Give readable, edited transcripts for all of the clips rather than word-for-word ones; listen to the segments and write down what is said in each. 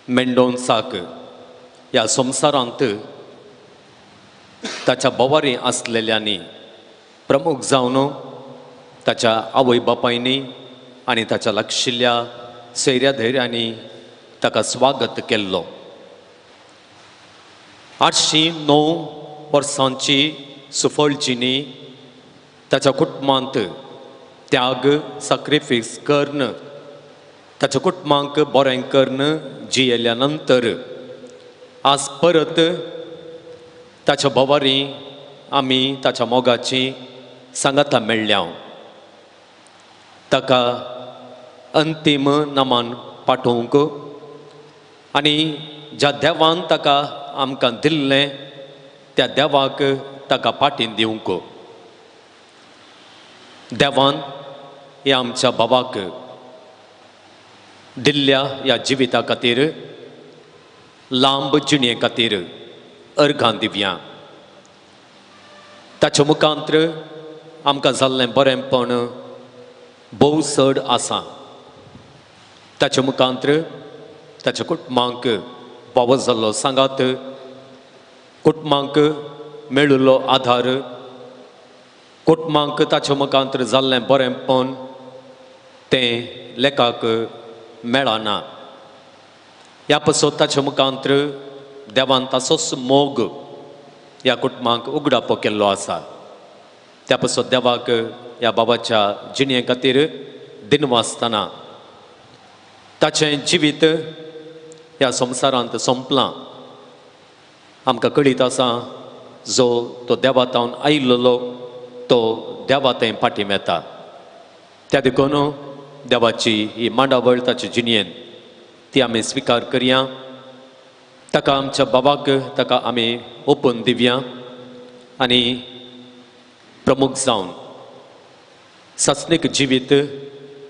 मेंडोन्साक ह्या संवसारांत ताच्या बोवारी आसलेल्यांनी प्रमुख जावन ताच्या आवय बापायनी आनी ताच्या लागशिल्ल्या सैर्या धैर्यांनी ताका स्वागत केल्लो. 809 वर्सांची सुफळजीनी ताच्या कुटुंबांत त्याग सॅक्रिफिस कर्ण ताच्या कुटुंबांक बरें कर्ण जियेल्या नंतर आज परत ताच्या बोवारी आमी ताच्या मोगाची सांगाता मेळ्ळ्या ताका अंतीम नमान पाठोवंक आनी ज्या देवान ताका आमकां दिल्लें त्या देवाक ताका पाटीन दिवंक देवान ह्या आमच्या बाबाक दिल्ल्या ह्या जिविता खातीर लांब जिणे खातीर अर्घां दिवया ताच्या मुखांतर आमकां जाल्लें बरेंपण भोव चड आसा ताच्या मुखांतर ताच्या कुटुंबांक फावो जाल्लो सांगात कुटुंबांक मेळिल्लो आधार कुटुंबांक ताच्या मुखांतर जाल्लें बरेंपण तें लेखाक मेळना ह्या पासून ताच्या मुखांतर देवान ताचोच मोग ह्या कुटुंबांक उगडापो केल्लो आसा त्या पासून देवाक ह्या बाबाच्या जिणे खातीर दिनवासतना ताचें जिवीत ह्या संवसारांत संपलां आमकां कळीत आसा जो तो देवातावन आयिल्लो तो देवातें फाटीं येता त्या देखून देवाची ही मांडावळ ताच्या जिणयेन ती आमी स्विकार करया ताका आमच्या बाबाक ताका आमी ओपून दिवया आनी प्रमुख जावन सस्नीक जिवीत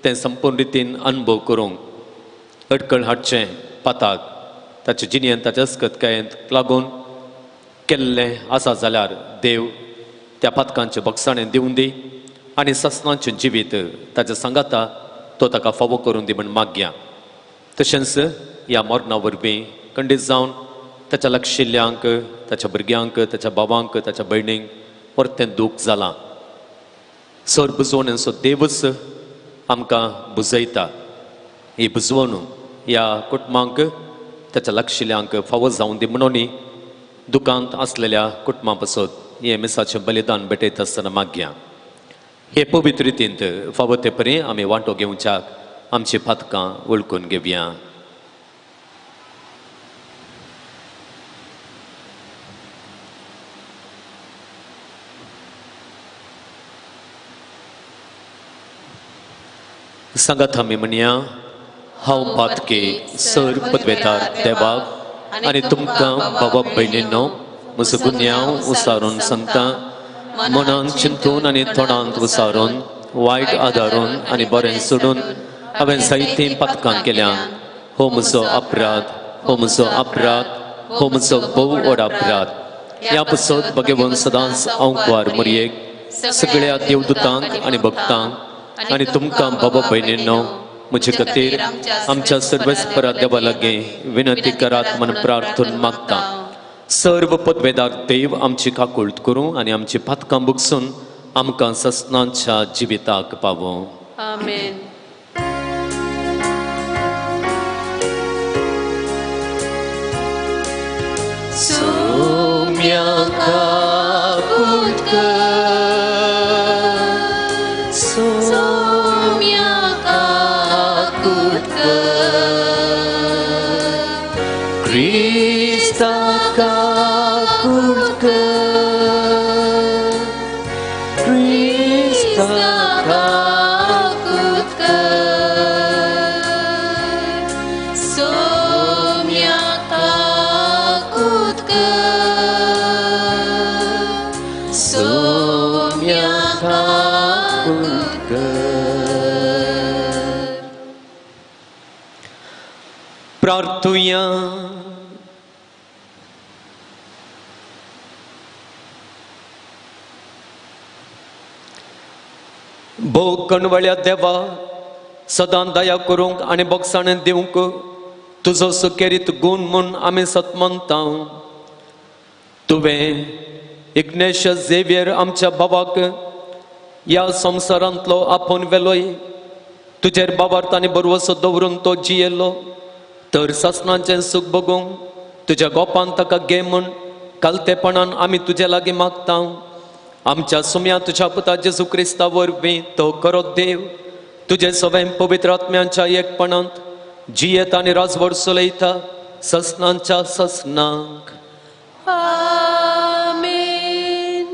तें संपूर्ण रितीन अनुभव करूंक अडकळ हाडचें पाताक ताच्या जिणयेन ताच्या अस्कतकायेंत लागून केल्लें आसा जाल्यार देव त्या पातकांचें बक्षाणें दिवन दी आनी ससनांचें जिवीत ताच्या सांगाता तो ताका फावो करून दी म्हण मागया तशेंच ह्या मरणा वरवीं खंडीत जावन ताच्या लक्षिल्ल्यांक ताच्या भुरग्यांक ताच्या बाबांक ताच्या भयणींक परतें दूख जालां सर बुजवणेचो देवच आमकां बुजयता ही बुजवण ह्या कुटुंबांक ताच्या लक्षिल्ल्यांक फावो जावन दी म्हणून दुखांत आसलेल्या कुटुंबा पासून हे मिसाचें बलिदान भेटयता आसतना मागया हे पवित्र रितींत फावो ते परें आमी वांटो घेवच्याक आमची पातकां वळखून घेवया सांगात आमी म्हणया हांव पातके सर पदवेदार देवाक आनी तुमकां बाबा भयणींनो म्हजो गुन्यांव उसारून सांगता मनान चिंतून आनी तोंडांत उसारून वायट आदारून आनी बरें सोडून हांवें जायतीं पातकां केल्या हो म्हजो अपराध हो म्हजो अपराध हो म्हजो भोव व्हड अपराध ह्या पासून भगवान सदांच अंकवार मरयेक सगळ्या देवदूतांक आनी भक्तांक आनी तुमकां बाबा भयणींनो म्हजे खातीर आमच्या सर्वेस्परा देवा लागीं विनंती करात म्हण प्रार्थून मागता सर्व पदवेदार देव आमची काकुळट करूं आनी आमची पातकां बुगसून आमकां ससनांच्या जिविताक पावो आमेन सोम्या काकुळट Krista kakulka Krista kakulka Somya kakulka Somya kakulka प्रार्थुया भोव कणवळ्या देवा सदां दया करूंक आनी बक्षाणें दिवंक तुजो सुकेरीत गूण म्हूण आमी सतमंता तुवें इग्नेशियस झेवियर आमच्या बाबाक ह्या संवसारांतलो आपोवन वेलोय तुजेर बाबार्थ आनी बरवसो दवरून तो जियेलो तर ससनाचें सूख बगूंक तुज्या गोपान ताका घे म्हूण कालतेपणान आमी तुजे लागीं मागता आमच्या सुम्या तुझ्या पुता जेजू क्रिस्ता वरवीं तो करो देव तुझे सवय पवित्र आत्म्यांच्या एकपणांत जियेत आनी राजवड चलयता ससनांच्या ससनांक. आमेन.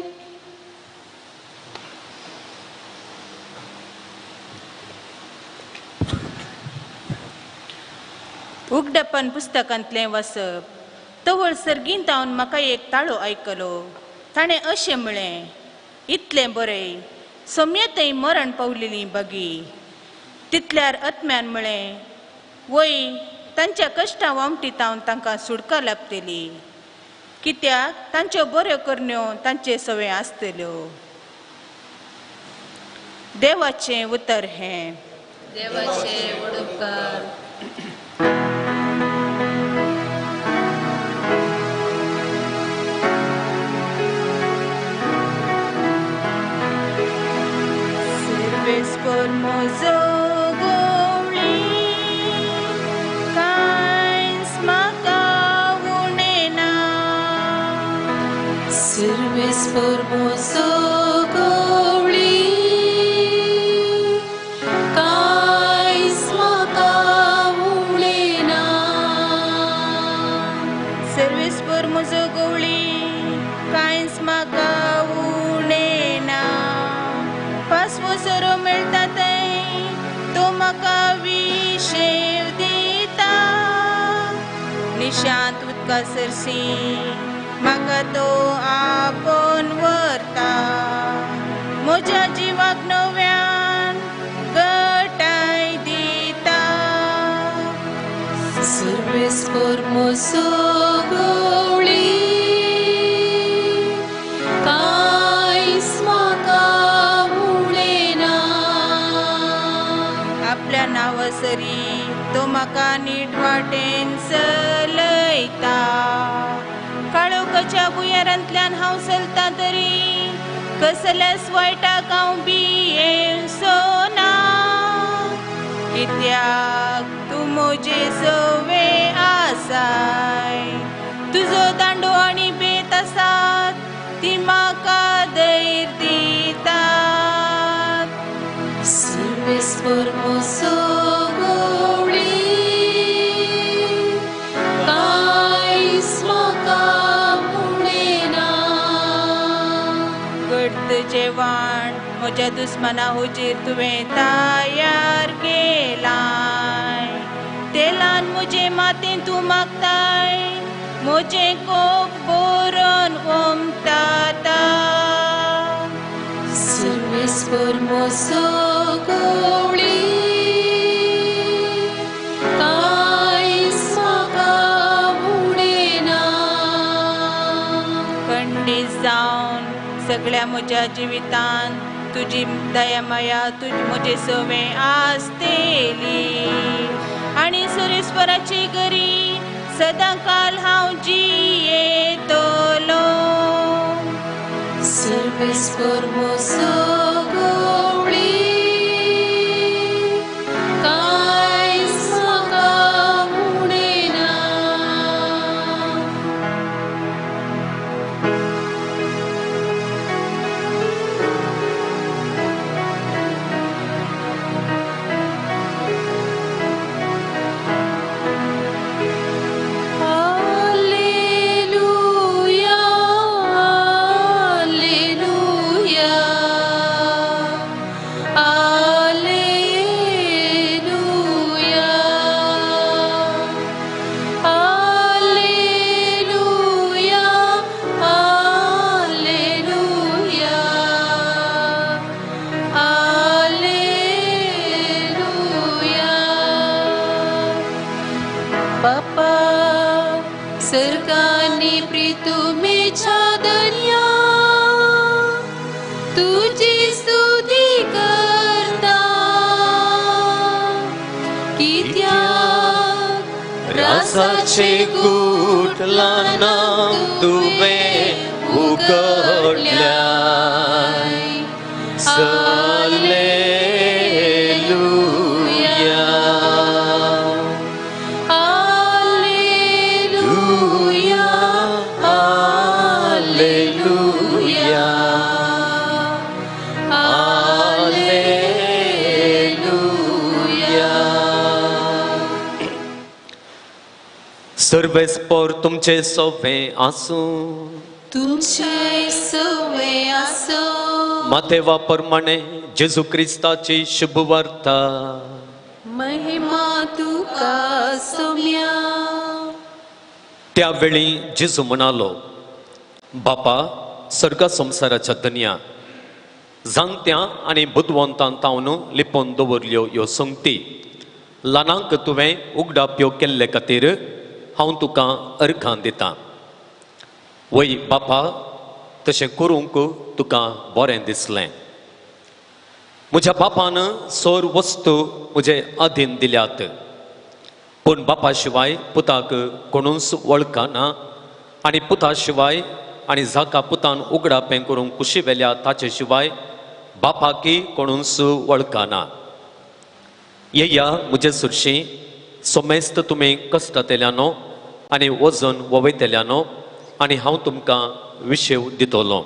उगडपण पुस्तकांतलें वसप. तवळ सर्गीन तावन म्हाका एक ताळो आयकलो. ताणें अशें म्हळें, इतलें बरें, सोम्यतय मरण पावलेलीं बगी. तितल्यार आत्म्यान म्हळें, वय तांच्या कश्टां वामटी तावन तांकां सुडका लाभतली, कित्याक तांच्यो बऱ्यो करण्यो तांचे सवय आसतल्यो. देवाचें उतर हें. देवाचे उपकार. Serves por mozo goli, kains makawunena. Serves formoso goli, kais makawulena. Serves por mozo goli, kains makawunena. Paswo soro meltatay, to makawishev dita. Nishant उदका सरसी म्हाका तो आपण व्हरता. म्हज्या जिवाक नव्यान घटाय दिता. Serves formoso goli, kais makawulena. आपल्या नावासरी तो म्हाका नीट वाटेन चलयता. काळोखाच्या बुयारांतल्यान हांव चलता तरी कसल्याच वायटाक हांव भियेवचो ना. कित्याक तूं म्हजे सवे आसाय. तुजो दांडो आनी बेत आसात ती म्हाका धैर्य दितात. Serves formoso goli, kais makawulena. घडत जेवण म्हज्या दुस्मना हुजीर तुवें तयार केलाय. तेलान म्हजे मातेन तूं मागताय, म्हजें कोप बरोवन ओमताता. Serves formoso goli, kais makawulena. खंडीत जावन सगळ्या म्हज्या जिवितांत तुजी दयामया तुजी म्हजे सवय आसतेली. आनी सुरेस्वराची गरी सदां काल हांव जियेतलो. Serves formoso goli, kais makawulena. Alleluia, alleluia, alleluia, alleluia, alleluia, alleluia. Bapa सरकाने प्रीतुमेच्या दर्या तुझी स्तुती करता. कित्याक रासाचे गुटलांना तुवें उगडल्याय. Hallelujah, Alleluia, hallelujah. सर्वेस्पर तुमचे सोवे आसूं तुमचे सवे आसो माथेवा प्रमाणे जेजू क्रिस्ताची शुभ वार्ता महिमा तुका सोम्या त्यावेळी जेजू म्हणालो, बापा, सर्गा संसाराच्या धन्या, जाणत्या आनी बुद्धवंतां तावन लिपोवन दवरल्यो ह्यो संगती ल्हानांक तुवें उगडाप्यो केल्ले खातीर हांव तुका अर्घां दितां. वय बापा, तशें करूंक तुका बरें दिसलें. म्हज्या बापान सोर वस्तू म्हजे अधीन दिल्यात, पूण बापा शिवाय पुताक कोणूच वळखना आनी पुता शिवाय आनी जाका पुतान उगडापें करूंक कुशी वेल्या ताचे शिवाय बापाकी कोणूच वळखना. येया म्हजे सुरशी, सोमेस्त तुमी कश्टांतल्यानो आनी वजन ववयतल्यानो आनी हांव तुमकां विशेव दितलो.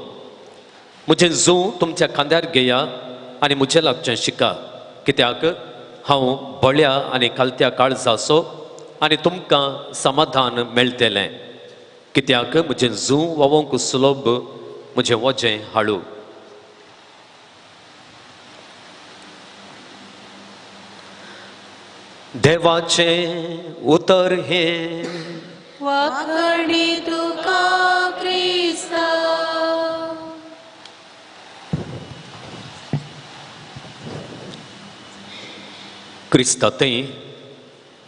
म्हजें जूं तुमच्या खांद्यार घेया आनी म्हजें लागचें शिका, कित्याक हांव बळ्या आनी कालत्या काळजाचो आनी तुमकां समाधान मेळटलें. कित्याक म्हजें जूं वोवंक सुलभ, म्हजें वजें हाळू. देवाचें उतर हे वाखणी तुका क्रिस्ता क्रिस्तांतय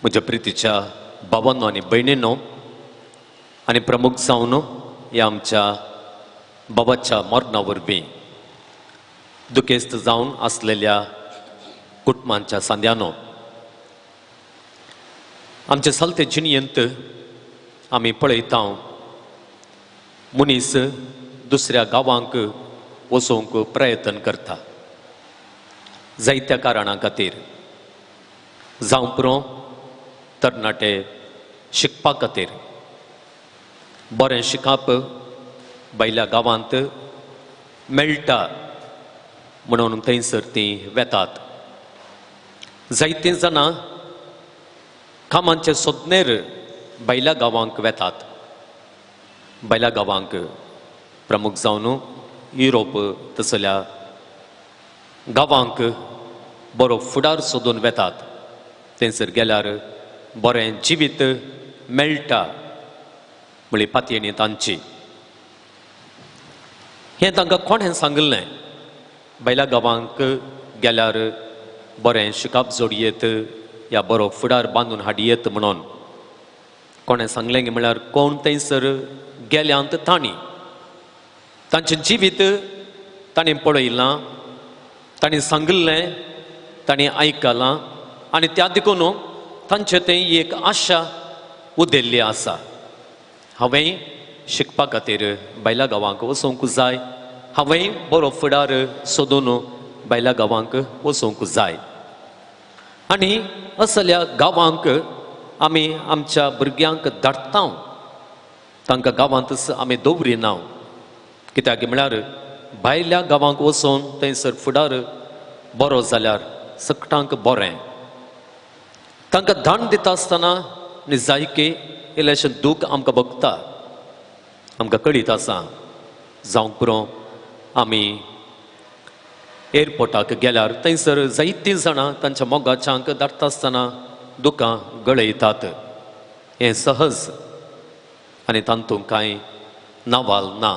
म्हज्या प्रितीच्या भावांनो आनी भयणींनो, आनी प्रमुख जावन ह्या आमच्या बाबाच्या मरणा वरवीं दुखेस्त जावन आसलेल्या कुटुंबांच्या सांद्यानो, आमच्या चलते जिणयेंत आमी पळयता मनीस दुसऱ्या गांवांक वचूंक प्रयत्न करता जायत्या कारणां खातीर. जावं पुरो तरणाटे शिकपा खातीर. बरें शिकप भायल्या गांवांत मेळटा म्हणून थंयसर तीं वेतात. जायतीं जाणां कामांचे सोदनेर भायल्या गांवांक वेतात. भायल्या गांवांक प्रमुख जावन युरोप तसल्या गांवांक बरो फुडार सोदून वेतात. थंयसर गेल्यार बरें जिवीत मेळटा म्हळी पातयेणी तांची. हें तांकां कोणें सांगलें? भायल्या गांवांक गेल्यार बरें शिकप जोडयेत या बरो फुडार बांदून हाडयेत म्हणून कोणें सांगलें म्हळ्यार कोण थंयसर गेल्यांत तांणी तांचें जिवीत तांणी पळयलां, तांणी सांगलें, तांणी आयकलां आनी त्या देखून तांचे थंय एक आशा उदेल्ली आसा. हांवें शिकपा खातीर भायल्या गांवांक वचूंक जाय, हांवें बरो फुडार सोदून भायल्या गांवांक वचूंक जाय. आनी असल्या गांवांक आमी आमच्या भुरग्यांक धाडटा. तांकां गांवांतच आमी दवरिना. कित्याक म्हळ्यार भायल्या गांवांक वचून थंयसर फुडार बरो जाल्यार सकटांक बरें. तांकां धाण दिता आसतना जायके इल्लेशें दूख आमकां भोगता. आमकां कळीत आसा. जावंक पुरो आमी एअरपोर्टाक गेल्यार थंयसर जायतीं जाणां तांच्या मोगाच्यांक धाडटा आसतना दुखां गळयतात. हें सहज आनी तातूंत कांय नावाल ना.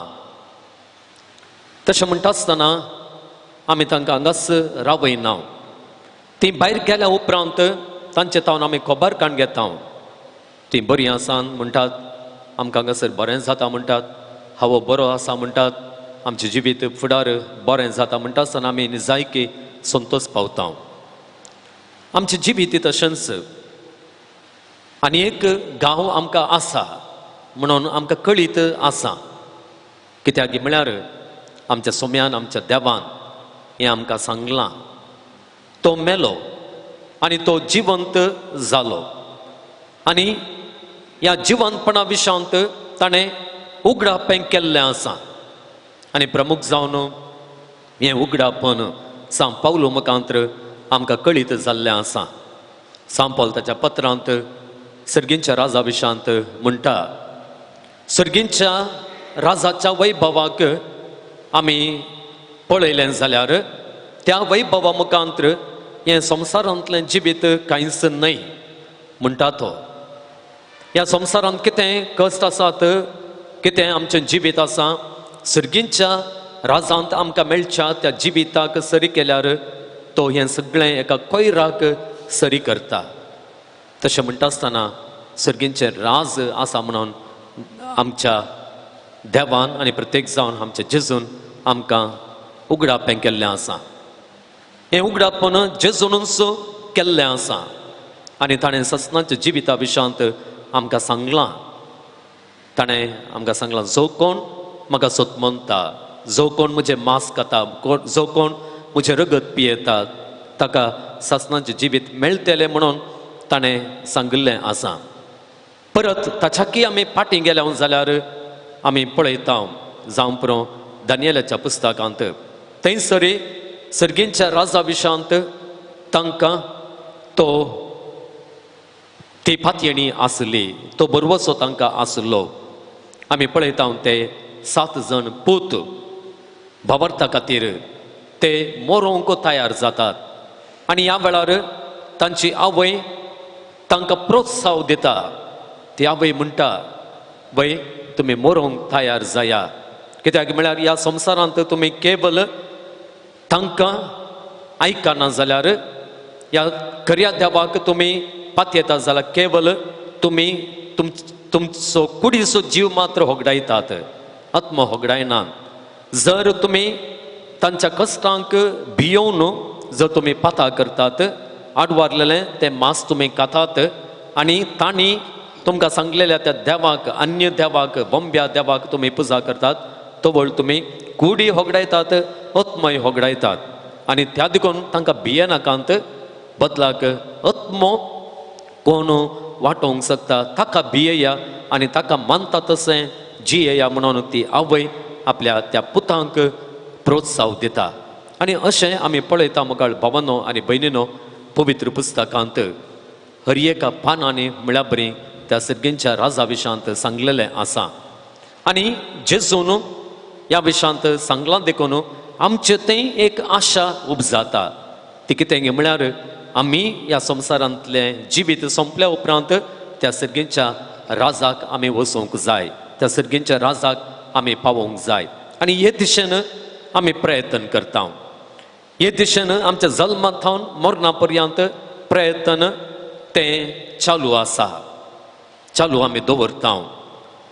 तशें म्हणटा आसतना आमी तांकां हांगाच रावयना. तीं भायर गेल्या उपरांत तांचे तावन आमी खबरकाण घेता. तीं बरीं आसात म्हणटात, आमकां हांगासर बरें जाता म्हणटात, हावो बरो आसा म्हणटात, आमचें जिवीत फुडार बरें जाता म्हणटा आसतना आमी जायके संतोश पावता. आमचें जिवीत तशेंच. आनी एक गांव आमकां आसा म्हणून आमकां कळीत आसा. कित्याक म्हळ्यार आमच्या सोम्यान, आमच्या देवान हें आमकां सांगलां. तो मेलो आनी तो जिवंत जालो. आनी ह्या जिवंतपणा विशांत ताणें उगडापें केल्लें आसा. आनी प्रमुख जावन हें उगडापण सांव पावलो मुखांतर आमकां कळीत जाल्लें आसा. सांव पावल ताच्या पत्रांत सर्गींच्या राजा विशांत म्हणटा सर्गींच्या राजाच्या वैभवाक आमी पळयलें जाल्यार त्या वैभवा मुखांतर हे संवसारांतलें जिवीत कांयच न्हय म्हणटा तो. ह्या संवसारांत कितें कश्ट आसात, कितें आमचें जिवीत आसा, सर्गींच्या राजांत आमकां मेळच्या त्या जिविताक सरी केल्यार तो हें सगळें एका कोयराक सरी करता. तशें म्हणटा आसतना सर्गींचें राज आसा म्हणून आमच्या देवान आनी प्रत्येक जावन आमच्या जेजून आमकां उगडापें केल्लें आसा. हें उगडापण जेजूनच केल्लें आसा आनी ताणें ससनाच्या जिविता विशांत आमकां सांगलां. ताणें आमकां सांगलां जो कोण म्हाका सोदमनता, जो कोण म्हजें मांस खाता, जो कोण म्हजें रगत पियेता ताका ससनाचें जिवीत मेळटलें म्हणून ताणें सांगिल्लें आसा. परत ताच्याकी आमी फाटीं गेल्या जाल्यार आमी पळयता जावं पुरो दानियेलाच्या पुस्तकांत थंयसरी सर्गींच्या राजा विशांत तांकां ती फातयेणी आसली, तो बरवसो तांकां आसलो. आमी पळयता ते 7 जण पूत भावार्था खातीर ते मोरोंक तयार जातात आनी ह्या वेळार तांची आवय तांकां प्रोत्साह दिता. ती आवय म्हणटा वय तुमी मोरोंक तयार जाया, कित्याक म्हळ्यार ह्या संवसारांत तुमी केवल तांकां आयकना जाल्यार ह्या खऱ्या देवाक तुमी पातयेता जाल्यार केवल तुमी तुमचो कुडीचो जीव मात्र होगडायतात, आत्म होगडायनात. जर तुमी तांच्या कश्टांक भियोवन जर तुमी पाता करतात, आडवारलेलें तें मांस तुमी खातात आनी तांणी तुमकां सांगलेल्या त्या देवाक, अन्य देवाक, बोंब्या देवाक तुमी पुजा करतात, तोवळ तुमी कुडी होगडायतात, आत्मय होगडायतात. आनी त्या देखून तांकां भियेनाकांत बदलाक आत्मो कोण वांटोवंक शकता ताका भियेया आनी ताका मानता तशें जियेया म्हणून ती आवय आपल्या त्या पुतांक प्रोत्साह दिता. आनी अशें आमी पळयता मुखार भावांनो आनी भयणीनो पवित्र पुस्तकांत हर एका पानांनी म्हळ्यार बरी त्या सर्गींच्या राजा विशांत सांगलेलें आसा. आनी जेजून ह्या विशांत सांगलां देखून आमचें थंय एक आशा उपजाता. ती कितें म्हळ्यार आमी ह्या संवसारांतलें जिवीत सोंपल्या उपरांत त्या सर्गींच्या राजाक आमी वचूंक जाय, त्या सर्गींच्या राजाक आमी पावोवंक जाय. आनी हे दिशेन आमी प्रयत्न करता. हे दिशेन आमच्या जल्मांत थावन मरणा पर्यंत प्रयत्न तें चालू आसा, चालू आमी दवरता.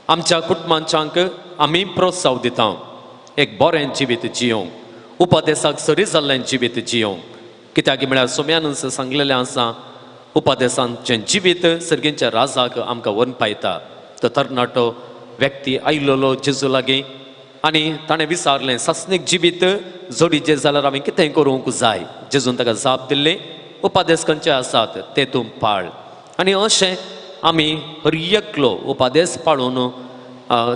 आमच्या कुटुंबांच्यांक आमी प्रोत्साह दिता एक बरें जिवीत जियोंक, उपदेशाक सरी जाल्लें जिवीत जियोंक. कित्याक म्हळ्यार सोम्यानच सांगलेलें आसा उपदेशांचें जिवीत सर्गींच्या राजाक आमकां व्हरून पायता. तो तरणाटो व्यक्ती आयिल्लो जेजू लागीं आनी ताणें विचारलें सस्नीक जिवीत जोडीचें जाल्यार आमी कितें करूंक जाय. जेजून ताका जाप दिल्ली उपदेश खंयचे आसात ते तूं पाळ. आनी अशें आमी हर एकलो उपदेश पाळून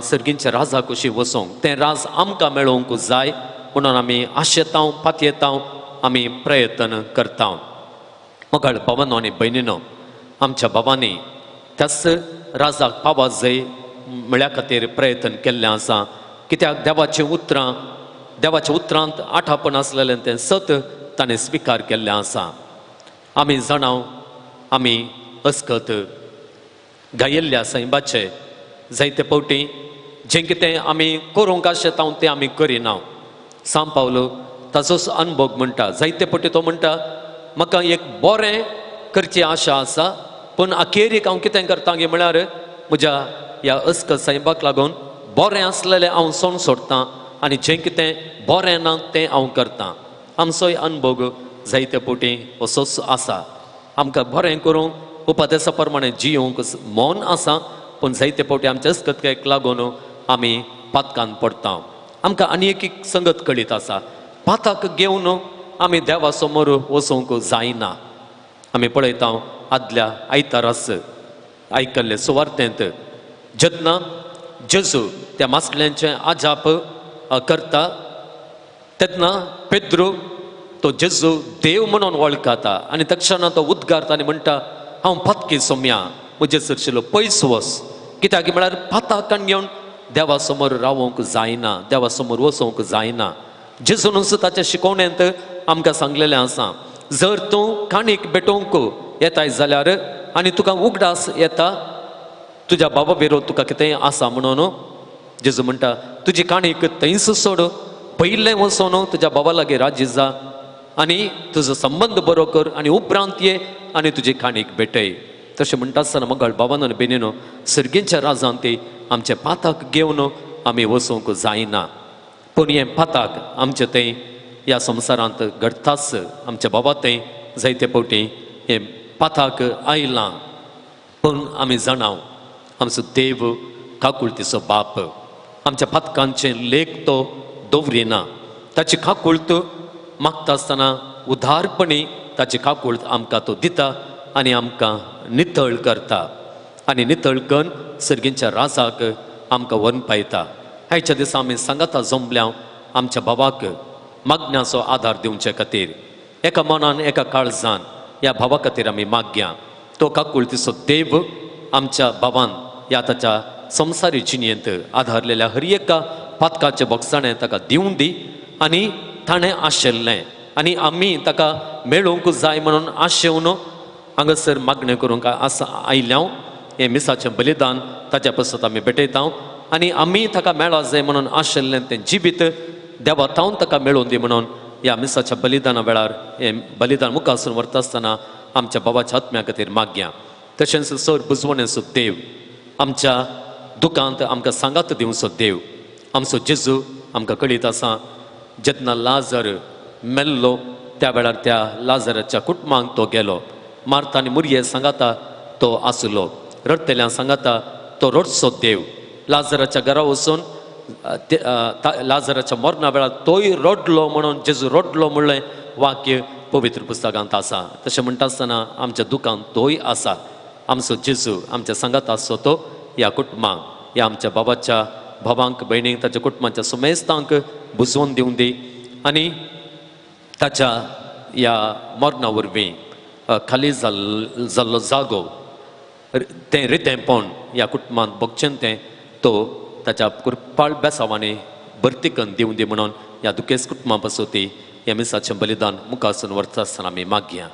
सर्गींच्या राजा कशी वचोंक, तें राज आमकां मेळोवंक जाय म्हणून आमी आशेता, पातयेता, आमी प्रयत्न करता. मोगाळ भावांनो आनी भयणीनो, आमच्या भावांनी त्याच राजाक पावा जाय म्हळ्या खातीर प्रयत्न केल्लें आसा. कित्याक देवाच्या उतरांत आठापण आसलेलें तें सत ताणें स्विकार केल्लें आसा. आमी जाणाव आमी अस्कत गायिल्ल्या सैबाचे जायते फावटी जें कितें आमी करूंक आशेता तें आमी करिना. सांग पावलो ताचोच अनुभव म्हणटा. जायते फावटी तो म्हणटा म्हाका एक बरें करची आशा आसा, पूण अखेरीक हांव कितें करता गे म्हळ्यार म्हज्या ह्या अस्क सायबाक लागून बरें आसलेलें हांव सोण सोडटां आनी जें कितें बरें ना तें हांव करतां. आमचोय अनुभव जायते फावटी असोच आसा. आमकां बरें करूंक उपदेशा प्रमाणें जियोंक मौन आसा, पूण जायते फावटी आमच्या अस्कतकेक लागून आमी पातकान पडटा. आमकां आनी एक संगत कळीत आसा, पाताक घेवन आमी देवा समोर वचोंक जायना. आमी पळयता आदल्या आयतारास आयकल्ले सुवार्तेंत जेन्ना जेजू त्या मासल्यांचें आजाप करता तेन्ना पेद्रू तो जेजू देव म्हणून वळखता आनी तक्षणा तो उद्गारता आनी म्हणटा हांव पत्की सोम्या म्हजे सरशिलो पयस वस कित्याक म्हळ्यार पाताकान घेवन देवा समोर रावोंक जायना, देवा समोर वचोंक जायना. जेजून ताच्या शिकवण्यांत आमकां सांगलेलें आसा, जर तूं काणीक भेटोवंक येताय जाल्यार आनी तुका उगडास येता तुज्या बाबा बेरो तुका कितेंय आसा म्हणून जेजू म्हणटा तुजी काणीक थंयच सोड, पयलें वचोन तुज्या बाबा लागीं राजी जा आनी तुजो संबंद बरो कर आनी उपरांत ये आनी तुजी काणीक भेटय. तशें म्हणटा आसतना मगळ बाबान आनी बेनीनो सर्गेच्या राजांत ती आमचे पाताक घेवन आमी वचोंक जायना. पूण हें पाताक आमचें तें ह्या संवसारांत घडताच. आमच्या बाबा तें जायते फावटी हें पाताक आयलां, पूण आमी जाणाव आमचो देव काकुळतीचो बाप. आमच्या पातकांचे लेख तो दवरिना. ताची काकुळत मागता आसतना उदारपणी ताची काकुळत आमकां तो दिता आनी आमकां नितळ करता आनी नितळ करून सर्गेच्या राजाक आमकां व्हरून पायता. ह्याच्या दिसा आमी सांगाता जमल्या आमच्या बाबाक मागण्याचो आदार दिवचे खातीर एका मनान एका काळजान ह्या भावा खातीर आमी मागया. तो काकुळतीचो देव आमच्या बाबान ह्या ताच्या संवसारी जिणेंत आदारलेल्या हर एका पातकाचे बक्षाणें ताका दिवून दी आनी ताणें आशिल्लें आनी आमी ताका मेळोवंक जाय म्हणून आशेवन हांगासर मागणें करूंक आसा आयल्या. हें मिसाचें बलिदान ताच्या पासत आमी भेटयता आनी आमी ताका मेळा जाय म्हणून आशिल्लें तें जिबीत देवा तावन ताका मेळोवन दी म्हणून ह्या मिसाच्या बलिदाना वेळार हें बलिदान मुखासून व्हरता आसतना आमच्या बाबाच्या आत्म्या खातीर मागया. तशेंच सर बुजवणेचो देव, आमच्या दुखांत आमकां सांगात दिवचो देव, आमचो जेजू आमकां कळीत आसा जेन्ना लाजर मेल्लो त्या वेळार त्या लाजराच्या कुटुंबांक तो गेलो. मार्ता आनी मुरये सांगाता तो आसलो, रडतल्यां सांगाता तो रडचो देव. लाजराच्या घरा वचून लाजराच्या मरणा वेळार तोय रडलो म्हणून जेजू रडलो म्हणलें वाक्य पवित्र पुस्तकांत आसा. तशें म्हणटा आसतना आमच्या दुखांत तोय आसा. आमचो जेजू आमच्या सांगात आसो तो ह्या कुटुंबांक, ह्या आमच्या बाबाच्या भावांक भयणींक ताच्या कुटुंबाच्या सुमेस्तांक बुजवून दिवून दी आनी ताच्या ह्या मरणा वरवीं खाली जाल्लो जागो तें रितेंपण ह्या कुटुंबांत भोगचें तें तो ताच्या कृपाळ बेसावांनी भरती करून दिवून दी म्हणून ह्या दुखेस कुटुंबा पासून ती ह्या मिसाचें बलिदान मुखासून व्हरता आसतना आमी मागया.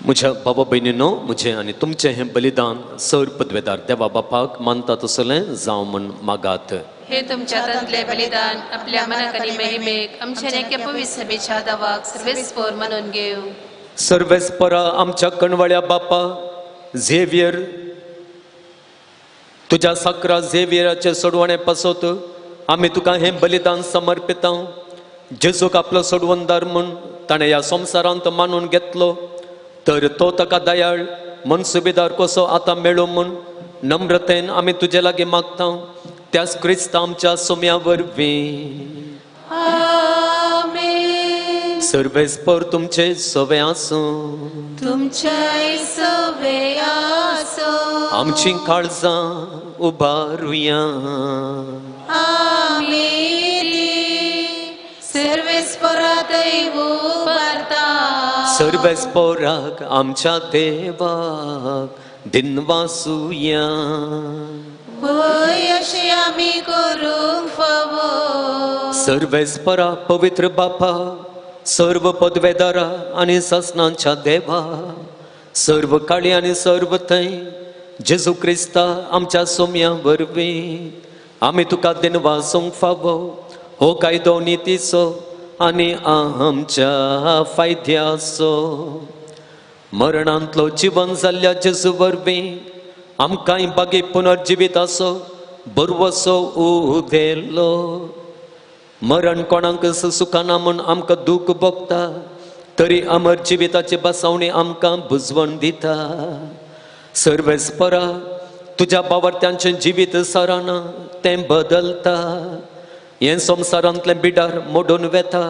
म्हज्या बाबा भयणीनो, म्हजें आनी तुमचें हें बलिदान सर पदवेदार देवा बापाक मानता तसलें जावं म्हण मागात. हे तुमच्या हातांतलें बलिदान आपल्या मनाक आनी महिमेक आमच्या नेके पवित्र सभेच्या दावाक सर्वेस्पर म्हणून घेव. सर्वेस्परा आमच्या कणवाळ्या बापा झेवियर, तुज्या साकरा झेवियराचे सोडवणे पासत आमी तुका हें बलिदान समर्पिता. जेजूक आपलो सोडवणदार म्हूण ताणें ह्या संवसारांत मानून घेतलो, तर तो ताका दयाळ मनसुबेदार कसो आतां मेळो म्हूण नम्रतेन आमी तुजे लागीं मागता. त्याच क्रिस्त आमच्या सोम्या वरवीं. आमेन. सर्वेस्पर तुमचे सवे आसूं, तुमचे सवे आसूं. आमची काळजां उबारुया. सर्वेस्परातय उबारता. सर्वेस्पराक आमच्या देवाक दिनवासुया. होय अशें आमी करूंक फावो. सर्वेस्परा पवित्र बापा, सर्व पदवेदारा आणि ससनांच्या देवा, सर्व काळी आणि सर्व थंय जेजू क्रिस्ता आमच्या सोम्या वरवीं आमी तुका दिनवासूंक फावो. हो कायदो नितीचो आनी आमच्या फायद्याचो. मरणांतलो जीवन जाल्ल्या जेजू वरवीं आमकां बागी पुनर्जिविताचो बरवसो उदेलो. मरण कोणाक सुखाना म्हूण आमकां दूख भोगता, तरी अमर जिविताची बसवणी आमकां बुजवण दिता. सर्वेस्परा तुज्या बावरत्यांचें जिवीत सराना तें बदलता. हें संवसारांतलें बिडार मोडून वेता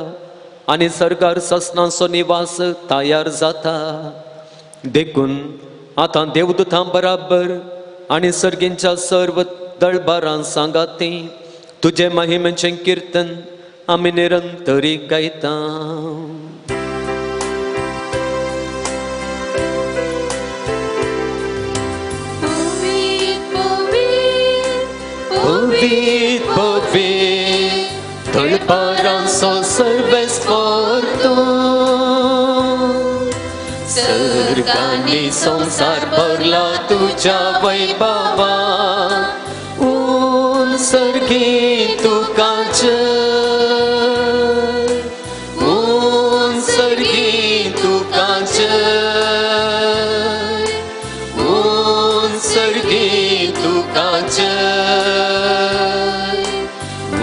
आनी सरकार ससनाचो निवास तयार जाता. देखून आतां देवदूतां बराबर आनी सर्गींच्या सर्व दळबारां सांगाती तुजे महिमेचें कीर्तन आमी निरंतरी गायता. Povit, povit, dळबारांचो सर्वेस्पर तूं. सर्गांनी संसार भरला तुज्या वैभवा. ऊन सर्गी तुका जय, ऊन सर्गी तुका जय, ऊन सर्गी तुका जय,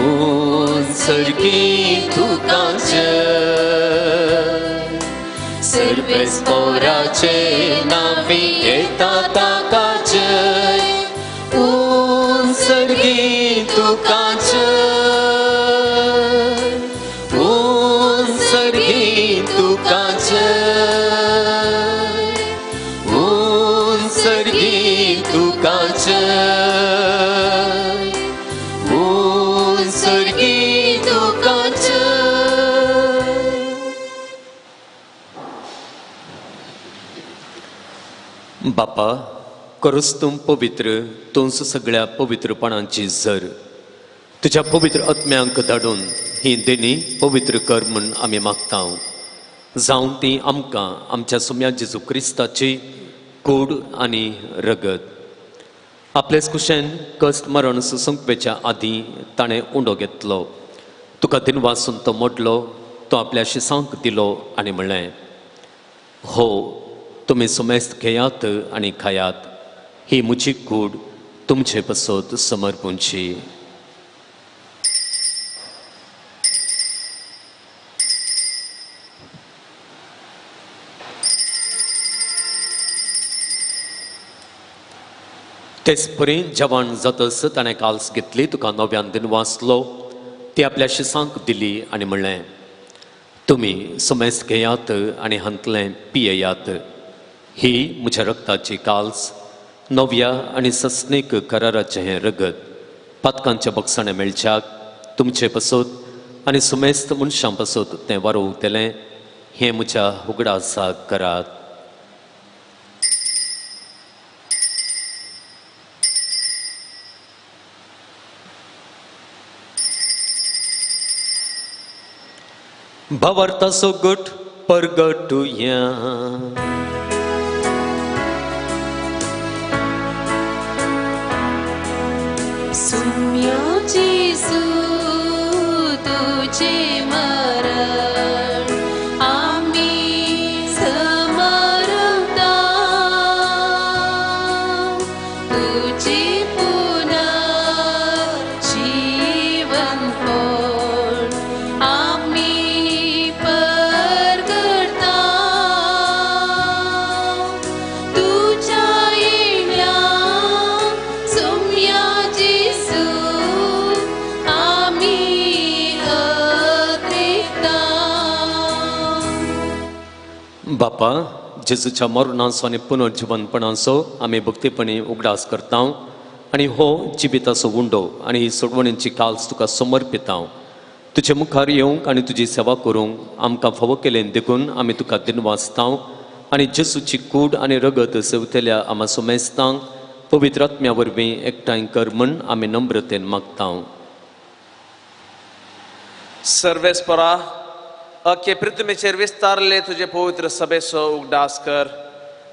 ऊन सर्गी तुका जय. सर्वेस्पराचे नावी येता ताका जय. ऊन सर्गी तुका जय, ऊन सर्गी तुका जय, ऊन सर्गी तुका जय, ऊन सर्गी तुका जय. बापा, करूस तूं पवित्र, तूंच सगळ्या पवित्रपणांची झर. तुज्या पवित्र आत्म्यांक धाडून ही देणी पवित्र कर म्हूण आमी मागता. जावं ती आमकां आमच्या सुम्या जेजू क्रिस्ताची कूड आनी रगत. आपलेच कुशेन कश्ट मरण सुसंकपेच्या आदीं ताणें उंडो घेतलो. तुका दिनवासून तो मोडलो, तो आपल्या शिसांक दिलो आनी म्हणलें, हो तुमी सुमेस्त घेयात आनी खायात. ही म्हजी कूड तुमचे पसत समर्पूंची. तेच परी जवान जातस ताणें काल्स घेतली, तुका नव्यान दिनवासलो. ती आपल्या शिसांक दिली आनी म्हणलें, तुमी सुमेस्त घेयात आनी हंतलें पियेयात. ही म्हज्या रक्ताची काल्स, नव्या आनी सस्नीक कराराचें हें रगत. पातकांच्या बक्षाणें मेळच्याक तुमचे पसत आनी सुमेस्त मनशां पसत तें वारोवतलें. हें म्हज्या उगडासाक करात. भावार्थाचो गट परगटुया. सुम्या जेजू तुझे मरण आमी समरता. तुझे पुनर्जीवन कोण आमी परगटता. तुझ्या येण्या सुम्या जेजू आमी अत्रेता. बापा, जेजूच्या मरणाचो आनी पुनर्जीवनपणाचो आमी भक्तीपणी उगडास करता आनी हो जिबिताचो उंडो आनी ही सोडवणींची काल्स तुका समर्पित हांव. तुजे मुखार येवंक आनी तुजी सेवा करूंक आमकां फावो केलें देखून आमी तुका दिनवासतांव आनी जेसूची कूड आनी रगत सेवतल्या आमा सुमेस्तांक पवित्र आत्म्या वरवीं एकठांय कर म्हूण आमी नम्रतेन मागतांव. सर्वेस्परा अख्खे पृथ्वीचेर विस्तारले तुजे पवित्र सभेचो उगडास कर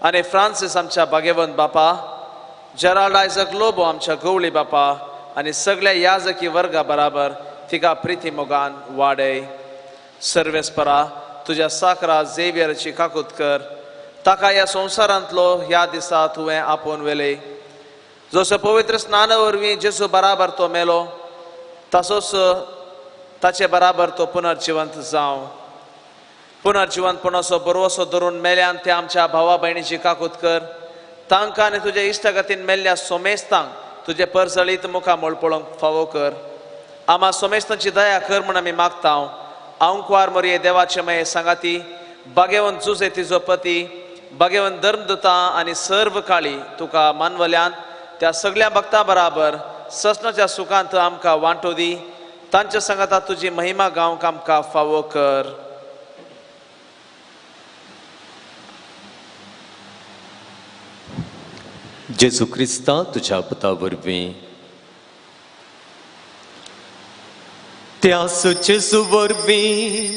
आनी फ्रांसीस आमच्या भाग्यवंत बापा, जेराल्ड आयझक लोबो आमच्या गवळी बापा आनी सगळ्या याजकी वर्गा बराबर तिका प्रिती मोगान वाडय. सर्वेस्परा तुज्या साकरा झेवियराची काकूत कर. ताका ह्या संवसारांतलो ह्या दिसा तुवें आपोवन वेले. जसो पवित्र स्नाना वरवीं जेजू बराबर तो मेलो तसोच ताचे बराबर तो पुनर्जिवंत जावं. पुनर्जिवंतपणाचो बरोसो धरून मेल्यान ते आमच्या भावा भयणीची काकूत कर. तांकां आनी तुज्या इश्टगतीन मेल्ल्या सोमेस्तांक तुजे परसळीत मुखार मोळपळोवंक फावो कर. आमा सोमेस्तांची दया कर म्हूण आमी मागतांव. आंकवार मोरये देवाचे मये सांगाती, भाग्यवंत जुजे तिजो पती, भाग्यवंत धर्मदूता आनी सर्व काळी तुका मानवल्यान त्या सगळ्या भक्तां बराबर ससनाच्या सुखांत आमकां वांटो दी. तांच्या सांगाता तुजी महिमा गावंक आमकां फावो कर. जेजू क्रिस्ता तुज्या पुता वरवीं त्यास जेजू वरवीं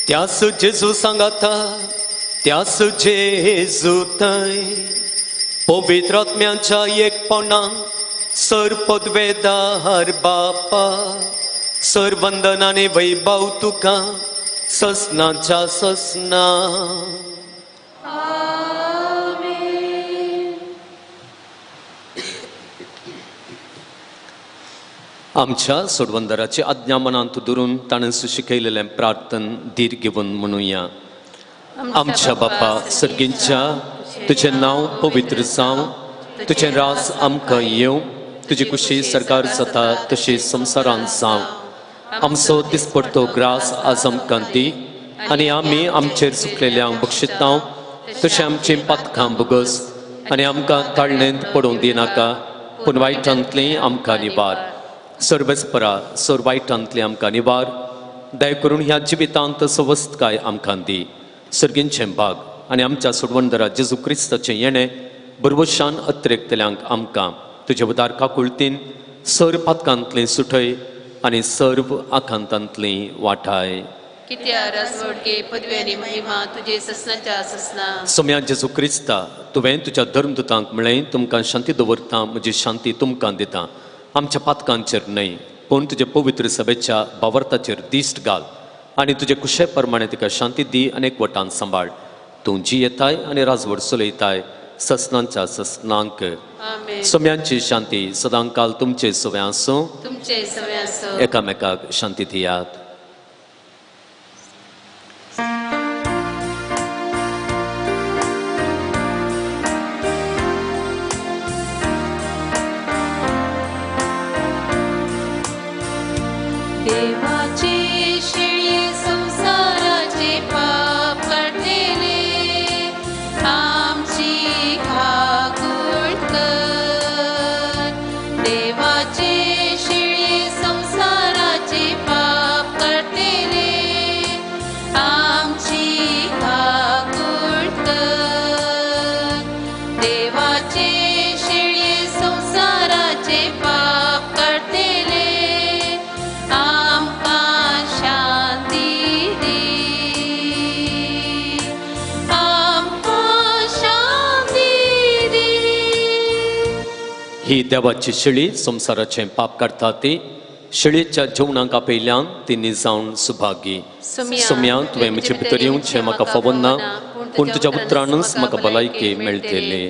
त्यास जेजू सांगाता त्यास जेजू थंय पवित्र आत्म्याच्या एकपणान सर पदवेदार बापा सर वंदन आनी वैभव तुका ससनाच्या ससना. आमच्या सोडवंदराची आज्ञा मनांत धरून ताणें शिकयलेलें प्रार्थन धीर घेवन म्हणुया. आमच्या बापा सर्गींच्या तुजें नांव पवित्र जावं. तुजें राज आमकां येवं. तुजी कुशी सरकार जाता तशी संवसारांत जावं. आमचो दिसपडटो ग्रास आज आमकां दी आनी आमी आमचेर चुकलेल्यांक बक्षितांव तशें आमची पातकां भोगस आनी आमकां ताळणेंत पडूंक दिनाका पूण वायटांतलीं आमकां निवार. सर्वेस्परा सोर वायटांतली आमकां निवार. दया करून ह्या जिवितांत सवस्तकाय आमकां दी. सर्गींचें भाग आनी आमच्या सोडवंदरा जेजू क्रिस्ताचें येणें बरवशान अत्रेकतल्यांक आमकां तुजे उदार काकुळतीन सर पातकांतली सुटय आनी सर्व आखांतांतली वाटाय. कित्या राजवडके पदवी आनी महिमा तुजे ससनाच्या ससना. सोम्या जेजू क्रिस्ता तुवें तुज्या धर्मदूतांक म्हळें तुमकां शांती दवरता म्हजी शांती तुमकां दिता. आमच्या पातकांचेर न्हय पूण तुजे पवित्र सभेच्या भावार्थाचेर दिश्ट घाल आनी तुजे कुशे प्रमाणे तिका शांती दी आनी एकवटान सांबाळ. तूं जी येताय आनी राजवड चलयताय ससनांच्या ससनांक. सोम्यांची शांती सदां काल तुमचे सवे आसूं. तुमचे सवे आसूं. एकामेकाक शांती दियात. देवाचे शिळे संसाराचे पाप काढलेले आमची घागुळ कर. देवाचे शिळे संसाराचे पाप काढलेले आमची घागुळ कर. देवाचे शिळे संसाराचे पाप काढलेले ही देवाची शिळी संसाराचें पाप काडटा ती. शिळेच्या जेवणाक आपयल्यान ती निजावन सुभागी. सोम्या तुवें म्हजे भितर येवचें म्हाका फावो ना पूण तुज्या उतरानूच म्हाका भलायकी मेळटली.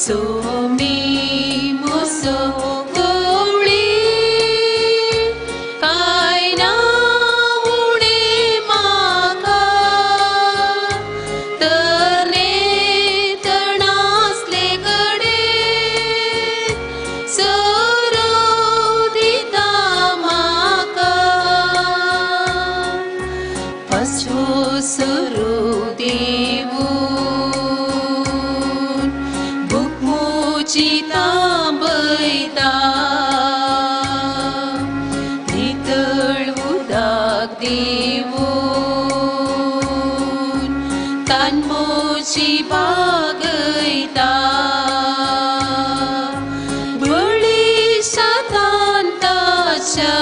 सोमी मुसो गवळी काय ना उणे माका तरणे तणासले कडे सरो दिता माका पशो सरो देवून बुकमुची तांबयता नितळ उदक देवून तानमोची बागयता बळी शातांताच्या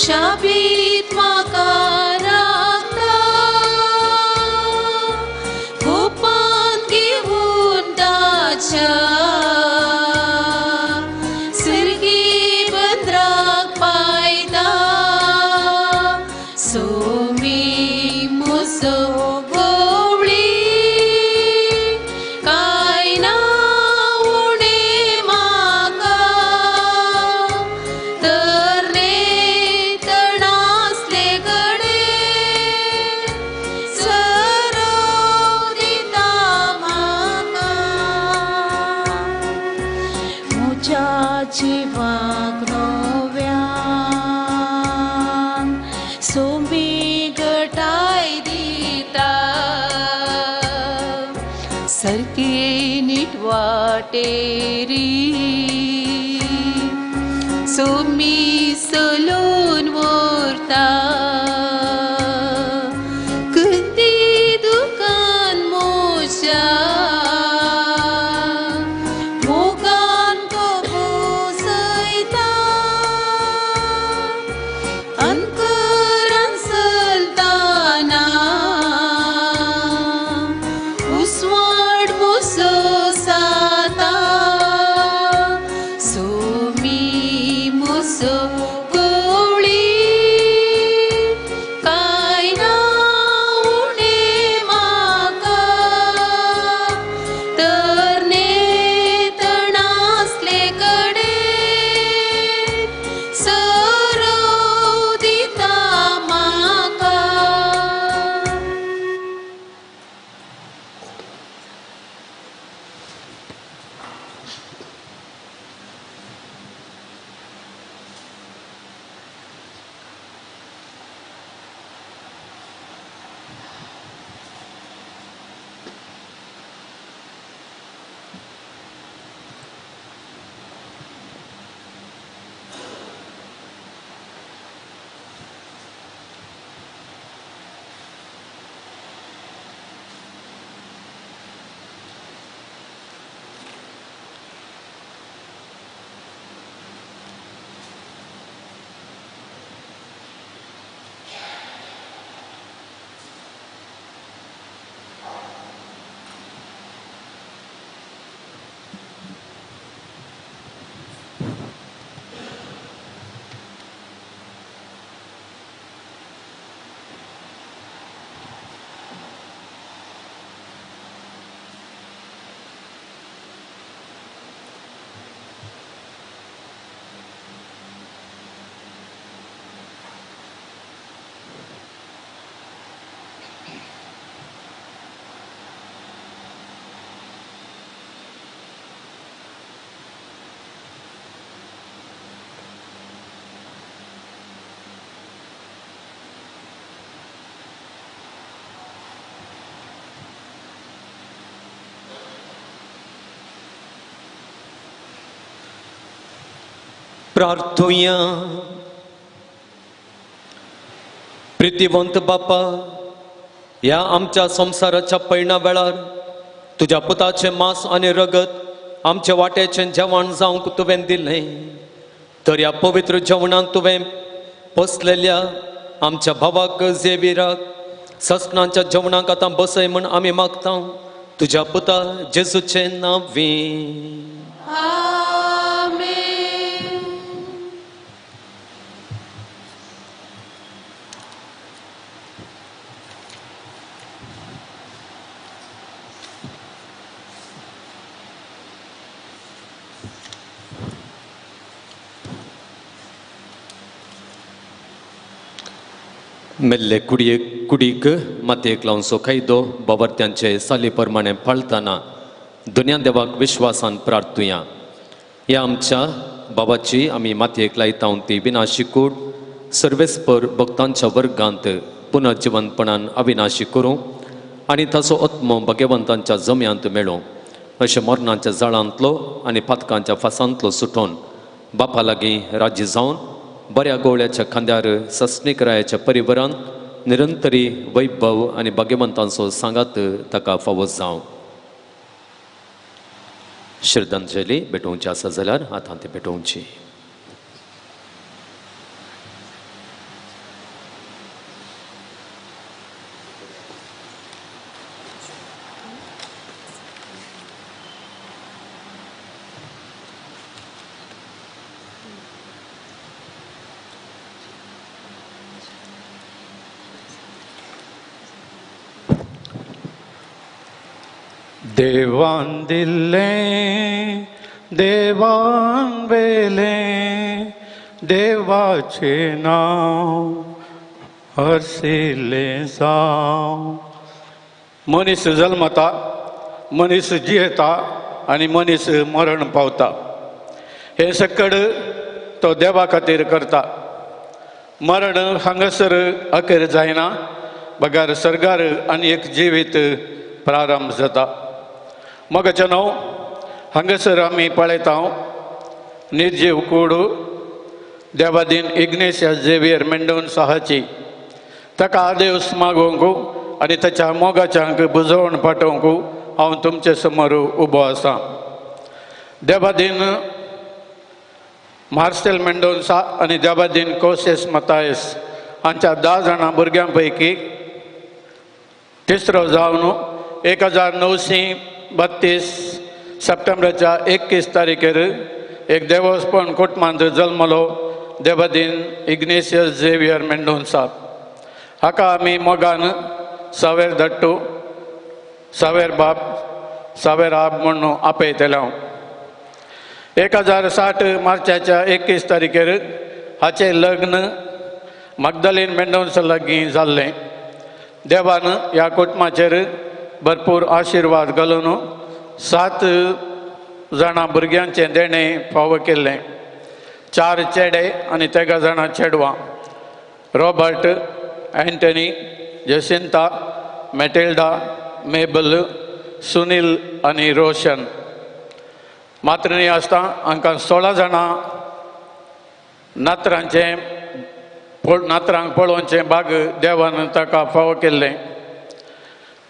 शाबीत म्हाका राखता कोपान घेऊन ताच्या सिरगी बंदराक पायता सोमी मुसो गवळी काय ना उणे माका तरणे तणासले कडे सरो दिता म्हाका म्हज्या जिवाक नव्यान सोमी घटाय दिता सरके नीट वाटेरी सोमी सोलून व्हरता कंदी दुकान मोच्या मोगान तो बोसयता अनकरान चलताना उसवाड मोसो साता सोमी मुसो गवळी काय ना उणे माका तरणे तणासले कडे सरो दिता म्हाका प्रार्थुया. प्रितीवंत बापा, ह्या आमच्या संसाराच्या पैण्या वेळार तुझ्या पुताचे मांस आणि रगत आमच्या वाट्याचें जेवण जावंक तुवें दिलें. तर ह्या पवित्र जेवणांत तुवें पोसलेल्या आमच्या भावाक झेविराक ससनांच्या जेवणाक आतां बसय म्हण आमी मागता तुझ्या पुता जेजूचे नांवीं. मेल्ले कुडीक मातयेक लावन सोखायदो बाबरत्यांचे साली प्रमाणे पाळतना दुनिया देवाक विश्वासान प्रार्थुया. ह्या आमच्या बाबाची आमी मातयेक लायता ती विनाशी कूड सर्वेस्पर भक्तांच्या वर्गांत पुनर्जिवंतपणान अविनाशी करूं आनी ताचो आत्मो भगवंतांच्या जम्यांत मेळो. अशें मरणाच्या जाळांतलो आनी पातकांच्या फासांतलो सुटोन बापा लागीं राजी जावन बऱ्या गोवळ्याच्या खांद्यार सस्निकरायाच्या परिवारांत निरंतरी वैभव आनी भगवंतांचो सांगात ताका फावो जावं. श्रद्धांजली भेटोवची आसा जाल्यार आतां ती भेटोवची. देवान दिल्ले देवान वेले देवाचे नाव हरसिल्ले जावं. मनीस जल्मता, मनीस जियेता आनी मनीस मरण पावता. हे सकड तो देवा खातीर करता. मरण हांगासर अखेर जायना, बगार सर्गार आनी एक जिवीत प्रारंभ जाता. मोगाचें न्हू, हांगासर आमी पळयता निर्जीव कूड देवादीन इग्नेशियस झेवियर मेंडोन्साची. ताका आदेवस मागोवंक आनी ताच्या मोगाच्यांक बुजोवन पाठोवंक हांव तुमचे समोर उबो आसां. देवादीन मार्सेल मेंडोन्सा आनी देवादीन कोसेस मतायस हांच्या 10 जाणां भुरग्यां पैकी तिसरो जावन 1932 सप्टेंबराच्या 21 तारखेर एक देवस्पण कुटुंबांत जल्मलो देवादीन इग्नेशियस झेवियर मेंडोन्सा. हाका आमी मोगान सावेर दट्टू, सावेर बाप, सावेर आब म्हणून आपयतले. 1060 मार्चाच्या 21 तारखेर हाचें लग्न मगदलीन मेंडोन्सा लागीं जाल्लें. देवान ह्या कुटुंबाचेर भरपूर आशिर्वाद घालून 7 जाणां भुरग्यांचें देणें फावो केल्लें. 4 चेडे आनी 3 जाणां चेडवां. Robert, Antony, Jacinta, Matilda, मेबल, Sunil आनी रोशन. मात्रिणी आसता हांकां 16 जाणां नातरांक पळोवचें भाग देवान ताका फावो केल्लें.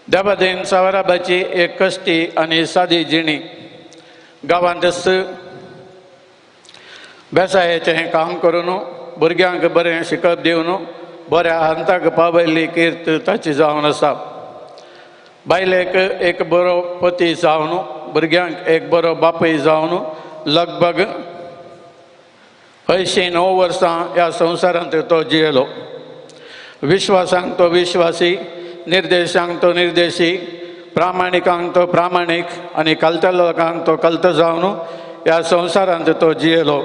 देवादीन सावराबाची एक कश्टी आनी सादी जिणी. गांवांत बेसायाचें काम करून भुरग्यांक बरें शिकप दिवन बऱ्या हांताक पावयल्ली कीर्त ताची जावन आसा. बायलेक एक बरो पती जावन भुरग्यांक एक बरो बापूय जावन लगभग 89 वर्सां ह्या संवसारांत तो जियेलो. विश्वासांक तो विश्वासी, निर्देशांक तो निर्देशी, प्रामाणिकांक तो प्रामाणीक आनी कलत्या लोकांक तो कलत जावन ह्या संवसारांत तो जियेलो.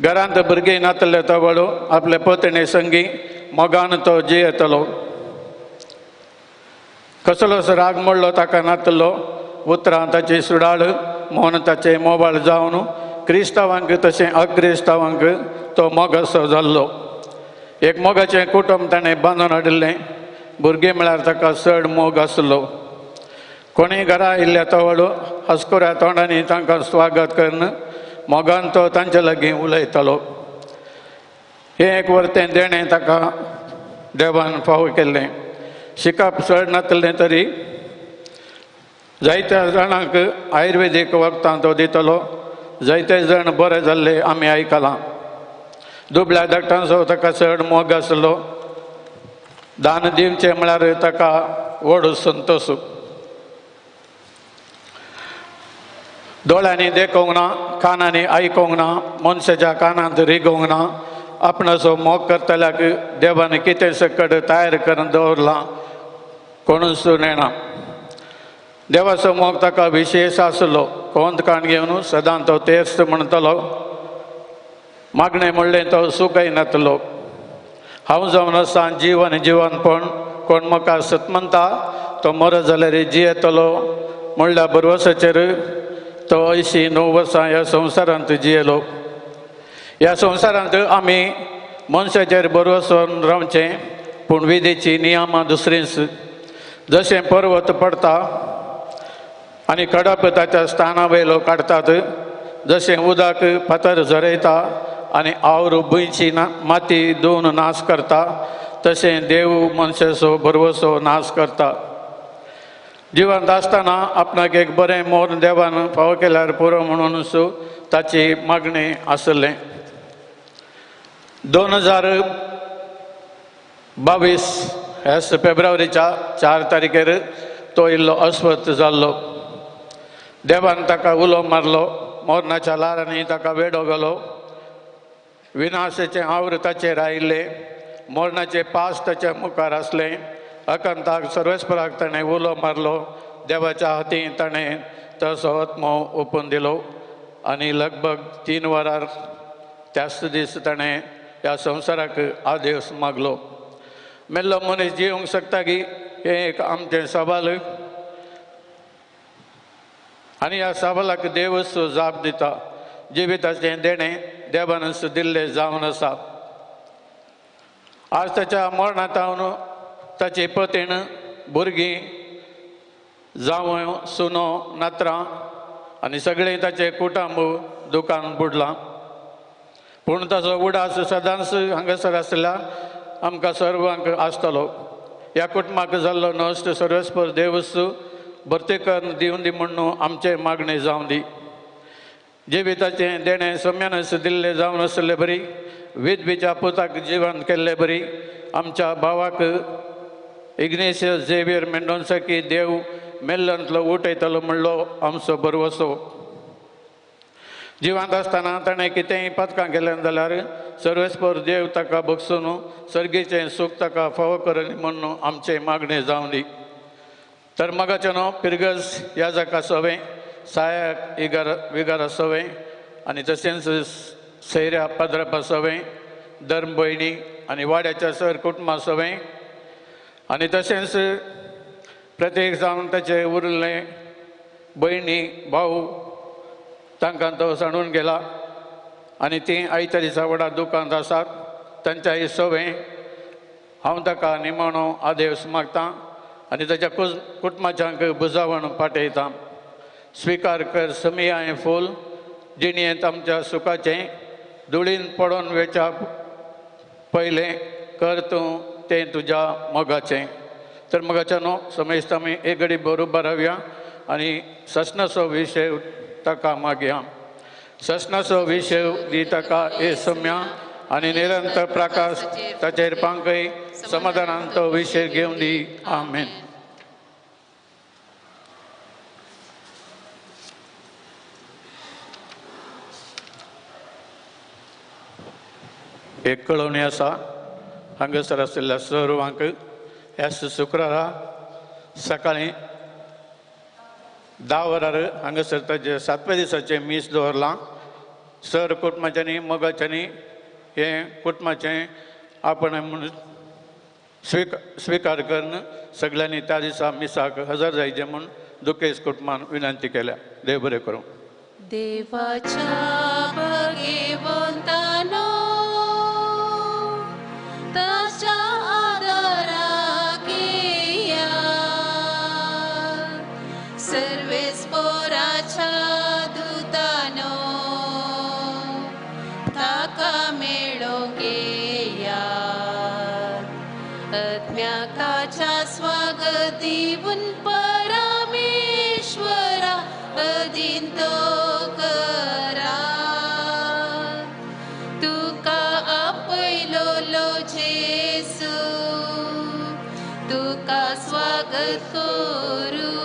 घरांत भुरगीं नातले तवळ आपले पत्नी संगी मोगान तो जियेतलो. कसलोच राग मोडलो ताका नातलो. उतरां ताची सुडाळ मोहन ताचे मोबाळ जावन क्रिस्तांवांक तशें अक्रिस्तांवांक तो मोगासो जाल्लो. एक मोगाचें कुटुंब ताणें बांदून हाडिल्लें. भुरगीं म्हळ्यार ताका चड मोग आसलो. कोणीय घरा आयिल्ल्या तवळ हसकुऱ्या तोंडांनी तांकां स्वागत करून मोगान तो तांचे लागीं उलयतालो. हें एक वर्तें देणें ताका देवान फावो केल्लें. शिकप चड नासलें तरी जायत्या जाणांक आयुर्वेदीक वखदां तो दितलो. जायते जाण बरे जाल्ले आमी आयकलां. दुबळ्या धाकटांचो ताका चड मोग आसलो. दान दिवचें म्हळ्यार ताका व्हड संतोश. दोळ्यांनी देखूंक ना, कानांनी आयकूंक ना, मनशाच्या कानांत रिगूंक ना. आपणाचो मोग करतल्याक देवान कितें सकट तयार करून दवरलां कोणूच नेना. देवाचो मोग ताका विशेश आसलो. कोंत काण घेवन सदां तो तेर्स्त म्हणटलो. मागणें म्हणलें तो सुकय नातलो. हांव जावन आसा जीव आनी जिवनपण कोण म्हाका सत म्हणटा तो मर जाल्यार जियेतलो म्हणल्या बरवसाचेर तो 89 वर्सां ह्या संवसारांत जियेलो. ह्या संवसारांत आमी मनशाचेर बरवसून रावचें पूण विधेची नियमां दुसरीच. जशें पर्वत पडटा आनी कडप ताच्या स्थाना वयलो काडटात, जशें उदक फातर झरयता आनी आवड भुंयची माती धुवन नाश करता, तशें देव मनशाचो बरवसो नाश करता. जिवंत आसतना आपणाक एक बरें मोल देवान फावो केल्यार पुरो म्हणून ताची मागणी आसलें. 2022 ह्या फेब्रुवारीच्या 4 तारखेर तो इल्लो अस्वस्थ जाल्लो. देवान ताका उलो मारलो, मोरणाच्या लारांनी ताका वेडो गेलो. विनाशाचें आवड ताचेर आयिल्लें, मोरणाचें पास ताच्या मुखार आसलें. अकंताक सर्वेस्पराक ताणें उलो मारलो. देवाच्या हातीन ताणें तसो आत्मो ओपून दिलो आनी लगभग 3 वरां त्याच दीस ताणें ह्या संवसाराक आदेस मागलो. मेल्लो मनीस जिवंक शकता की हें एक आमचें सवाल आनी ह्या सवालाक देवच जाप दिता. जिविताचें देणें देवानच दिल्लें जावन आसा. आज ताच्या मरणांतावन ताची पतीण, भुरगीं, जावं, सुनो, नात्रां आनी सगळें ताचें कुटुंब दुखान बुडलां. पूण ताचो उडास सदांच हांगासर आसल्या आमकां सर्वांक आसतलो. ह्या कुटुंबाक जाल्लो नश्ट सर्वेस्पर देवच भर्तेकर दिवन दी म्हणून आमचे मागणी जावं दी. जिविताचें देणें सम्यानच दिल्लें जावन आसलें बरी. विधवेच्या पुताक जिवन केल्लें बरी. आमच्या भावाक इग्नेशियस झेवियर मेंडोन्सा की देव मेल्ल्यांतलो उठयतलो म्हणलो आमचो बरवसो. जिवंत आसतना ताणें कितेंय पथकां केलें जाल्यार सर्वेस्पर देव ताका बक्षून सर्गेचें सूख ताका फावो करनी म्हणून आमचे मागणी जावं दी. तर मगाच्यान पिरगस याजका सवें, सायाक विगारा सवें आनी तशेंच सैऱ्या पाद्रपा सवें, धर्म भयणी आनी वाड्याच्या सर कुटुंबा सवें आनी तशेंच प्रत्येक जावन ताचे उरले भयणी भाऊ तांकां तो सांडून गेला आनी तीं आयच्या दिसा व्हडा दुखांत आसात. तांच्या सवें हांव ताका निमाणो आदेस मागतां आनी ताच्या कुटुंबाच्यांक बुजावण पाठयतां. स्विकार कर समिया हें फूल जिणयेंत आमच्या सुखाचें. धुळीन पडोवन वेच्या पयलें कर तूं तें तुज्या मोगाचें. तर मोगाच्या न्हू समेस्त आमी एक घडी बरोबर रावया आनी ससनाचो विशय ताका मागया. ससनाचो विशय दी ताका हे सम्या आनी निरंतर प्रकाश ताचेर पांकय समाधानान तो विशय घेवन दी. आमेन. एक कळवणी आसा हांगासर आशिल्ल्या सर्वांक. ह्या शुक्रारा सकाळीं 10 वरार हांगासर ताचे 7व्या दिसाचें मीस दवरलां. सर कुटुंबाच्यांनी मोगाच्यांनी हें कुटुंबाचें आपण म्हूण स्विकार करून सगळ्यांनी त्या दिसा मिसाक हजर जायचें म्हूण दुखेस कुटुंबान विनंती केल्या. देव बरें करूं. देवाच्या भगवंतानो ताच्या आदाराक येया. सर्वेस्पराच्या दूतानो ताका मेळोंक येया. आत्म्याकाच्या स्वागत दिवून परमेश्वरा अधीन तो करा. तुका आपयलो जेसू तुका स्वागत करू.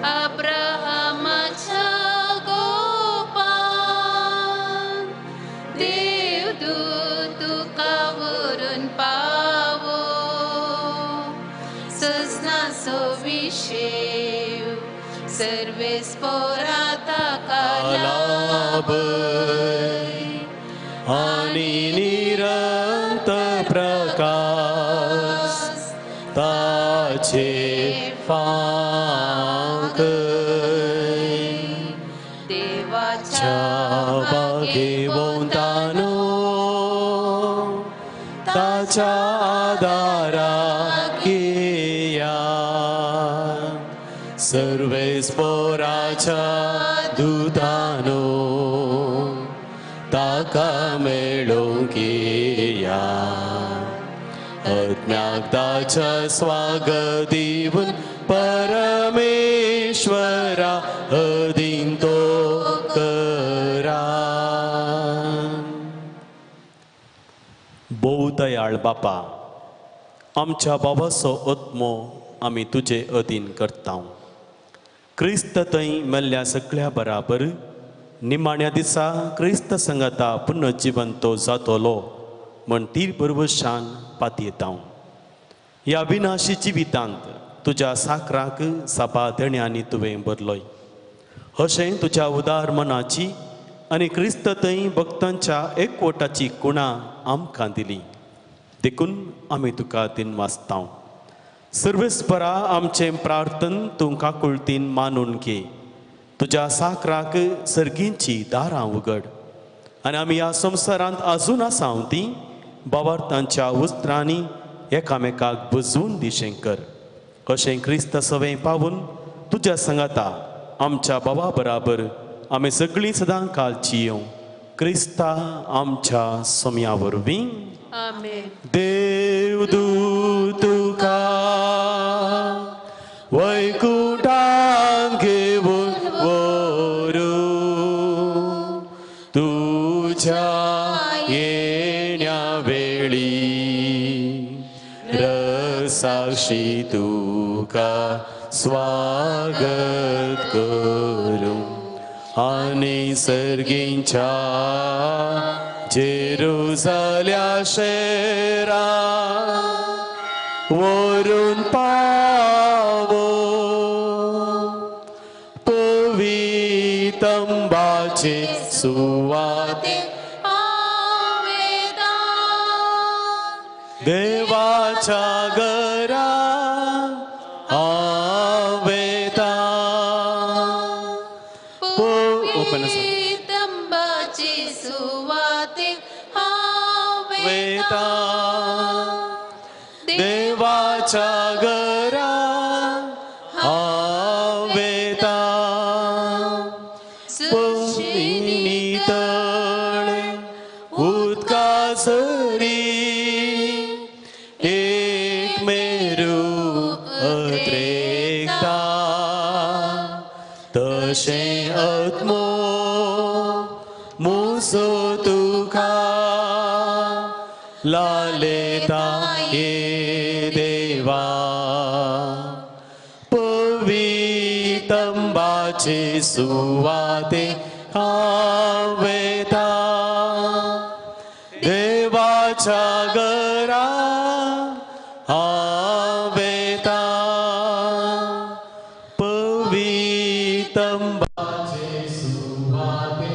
अब्राहमाच्या गोपान देवदूत तुका वरून पावो. सजनाचो विशय सर्वेस्परा ताका लाभय आणि निरंतर देवाच्या भाग्यवंतानो ताच्या दाराकिया सर्वेस्पराच्या दुतानो ताका मेळोंक या आत्म्याक ताच्या स्वागत दिवन परमेश्वरा अधीन तो करा. बोवदयाळ बापा, आमच्या बाबाचो आत्मो आमी तुजे अधीन करता. क्रिस्त थंय मेल्ल्या सगळ्या बराबर निमाण्या दिसा क्रिस्त संगता पुनर्जिवंतो जातलो म्हण ती परवशान पातयेता. ह्या विनाशी जिवितांत तुज्या साकराक सपाधण्यांनी तुवें भरलोय. अशें तुज्या उदार मनाची आनी क्रिस्त थंय भक्तांच्या एकवटाची कुणां आमकां दिली देखून आमी तुका दिनवासता. सर्वेस्परा आमचें प्रार्थन तूं काकुळतीन मानून घे. तुज्या साकराक सर्गींची दारां उगड आनी आमी ह्या संवसारांत आजून आसाव तीं भावार्थांच्या उस्त्रांनी एकामेकाक बुजवून दिशें कर. अशें क्रिस्त सवें पावून तुज्या संगता आमच्या भावा बराबर आमी सगळीं सदां कालची येवं. क्रिस्ता आमच्या सोम्या वरवीं. आमेन. देव तुका वैकुंठांत घेवन व्हरू तुज्या येण्या वेळी रसाक्षी तुका स्वागत करूं आनी सर्गींच्या जेरुसल्या शेरा वरून पावो पवितंबाचे सुवाते देवाच्या घरा आवेता. तंबाची सुवाते वेता देवाच्या घरा आवेता. पुनितळे उदकासरी एक मेरू अत्रेकता तशें आत्मो मुसो तुका लालेता ये देवा. पवितंबाचे सुवाते आवेता देवाच्या घरा आवेता. पवितंबाचे सुवाते